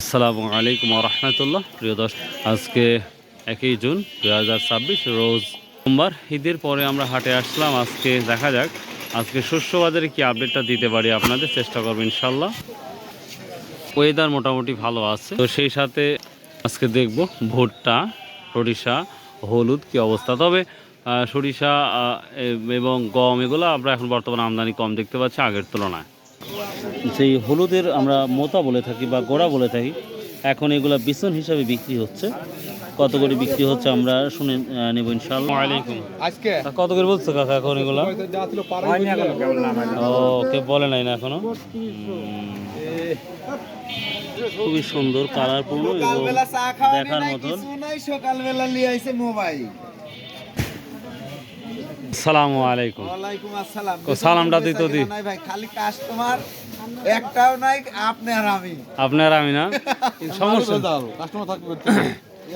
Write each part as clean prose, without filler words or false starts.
আসসালামু আলাইকুম রহমতুল্লাহ। প্রিয় দর্শক, আজকে 1 জুন 2026 রোজ সোমবার। ঈদের পরে আমরা হাটে আসলাম। আজকে দেখা যাক আজকে শস্য বাজারে কি আপডেটটা দিতে পারি, আপনাদের চেষ্টা করবো ইনশাল্লাহ। ওয়েদার মোটামুটি ভালো আছে, তো সেই সাথে আজকে দেখব ভুট্টা, সরিষা, হলুদ কি অবস্থা। তবে সরিষা এবং গম এগুলো আমরা এখন বর্তমানে আমদানি কম দেখতে পাচ্ছি আগের তুলনায়। যেই হলুদের আমরা মোতা বলে থাকি বা গোড়া বলে থাকি, এখন এগুলা বিছন হিসাবে বিক্রি হচ্ছে। কত করে বিক্রি হচ্ছে আমরা শুনে নেব ইনশাআল্লাহ। আলাইকুম, আজকে কত করে বলছো কাকা এখন এগুলা? ও কে বলে নাই না এখনো। খুবই সুন্দর, কালারফুল এবং দেখার মতন। সকালবেলা নিয়ে আইছে মোবাইল। আসসালামু আলাইকুম। ওয়ালাইকুম আসসালাম। সালামটা দিতে দি নাই ভাই, খালি কাস্টমার একটাও নাই, আপনি আর আমি। আপনার আমি না সমস্যা, কাস্টমার থাকবে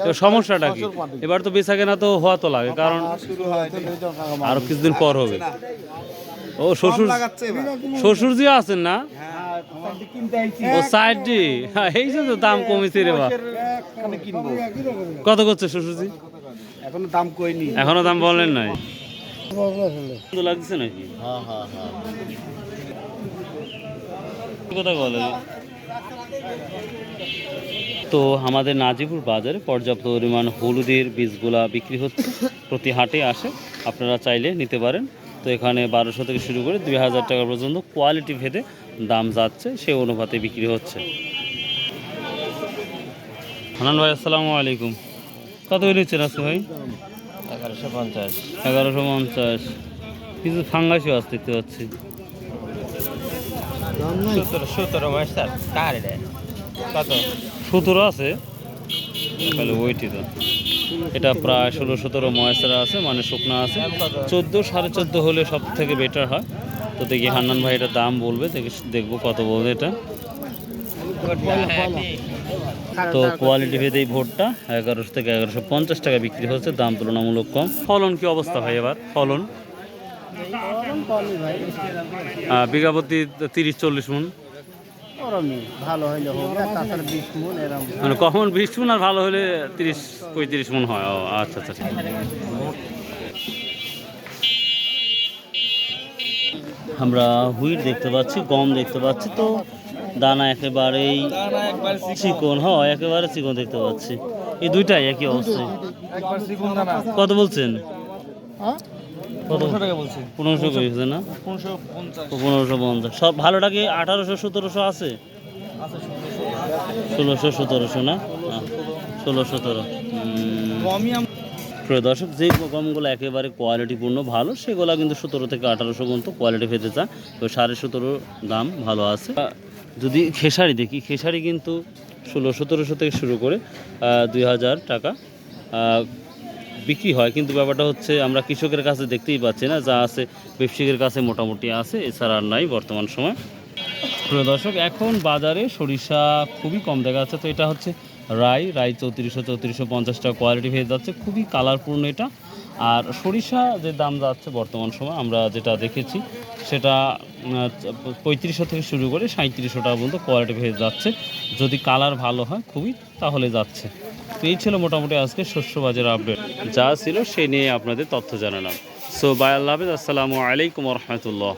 তো সমস্যাটা কি? এবার তো বেচা কেনা তো হওয়া তো লাগে, কারণ আরো কিছুদিন পর হবে। ও শ্বশুর, শ্বশুরজি আছেন না? ও সাইডজি, এই যে তো দাম কমেছে রে বা। কত করছে শ্বশুরজি? এখনো দাম কইনি, এখনো দাম বলেন নাই। লাগছে নাকি? কথা বলে। তো আমাদের নাজিপুর বাজারে পর্যাপ্ত পরিমাণ হলুদের বীজগুলা বিক্রি হচ্ছে, প্রতি হাটে আসে, আপনারা চাইলে নিতে পারেন। তো এখানে 1200 থেকে শুরু করে 2000 টাকা পর্যন্ত কোয়ালিটি ভেদে দাম যাচ্ছে, সে অনুপাতে বিক্রি হচ্ছে। হানান ভাই আসসালামু আলাইকুম। কত করে নিচ্ছেন আজকে ভাই? 1150। 1150। কিছু ফাঙ্গাসও আছে দেখতে পাচ্ছি। 17 মাস্টার কার রে? কত? 17 আছে তাহলে ওইটি তো। এটা প্রায় 16-17 ময়েসারা আছে, মানে শুকনা আছে। 14 14.5 হলে সব থেকে বেটার হয়। তো দেখি হান্নান ভাই এটা দাম বলবে, দেখবো কত বলবে এটা। তো কোয়ালিটি ভেদে এই ভোটটা 1100 থেকে 1150 টাকা বিক্রি হচ্ছে, দাম তুলনামূলক কম। ফলন কি অবস্থা ভাই এবার? ফলন বিঘা প্রতি 30-40 মণ। ভালো হইলে হবে, তাছাড়া 20 মণ এরকম। মানে কখন 20 মণ আর ভালো হলে 30-35 মণ হয়। ও আচ্ছা আচ্ছা, ঠিক। আমরা হুইট দেখতে পাচ্ছি, গম দেখতে পাচ্ছি। তো দানা একেবারেই চিকন, হয় একেবারে চিকন দেখতে পাচ্ছি। এই দুইটাই একই অবস্থায়। কত বলছেন? কত টাকা বলছি? 1500 করেছে না? 1550। সব ভালোটাকে 1800-1700 আছে? 1600-1700 না? 1600-1700। প্রিয় দর্শক, যে গমগুলো একেবারে কোয়ালিটিপূর্ণ ভালো, সেগুলো কিন্তু 17 থেকে 1800 পর্যন্ত কোয়ালিটি পেতে চান। তো 1750 দাম ভালো আছে। যদি খেসারি দেখি, খেসারি কিন্তু 1600-1700 থেকে শুরু করে 2000 টাকা বিক্রি হয়। কিন্তু ব্যাপারটা হচ্ছে আমরা কৃষকের কাছে দেখতেই পাচ্ছি না, যা আছে ব্যবসায়ীদের কাছে মোটামুটি আছে, এছাড়া আর নাই বর্তমান সময়। প্রিয় দর্শক, এখন বাজারে সরিষা খুবই কম দেখা যাচ্ছে। তো এটা হচ্ছে রাই 3450 টাকা কোয়ালিটি হয়ে যাচ্ছে, খুবই কালারপূর্ণ এটা। আর সরিষা যে দাম যাচ্ছে বর্তমান সময় আমরা যেটা দেখেছি, সেটা 3500 থেকে শুরু করে 3700 টাকা পর্যন্ত কোয়ালিটি হয়ে যাচ্ছে। যদি কালার ভালো হয় খুবই, তাহলে যাচ্ছে। তো এই ছিল মোটামুটি আজকে শস্য বাজার আপডেট, যা ছিল সেই নিয়ে আপনাদের তথ্য জানালাম। সো বাই, আল্লাহ হাফেজ, আসসালামু আলাইকুম রহমতুল্লাহ।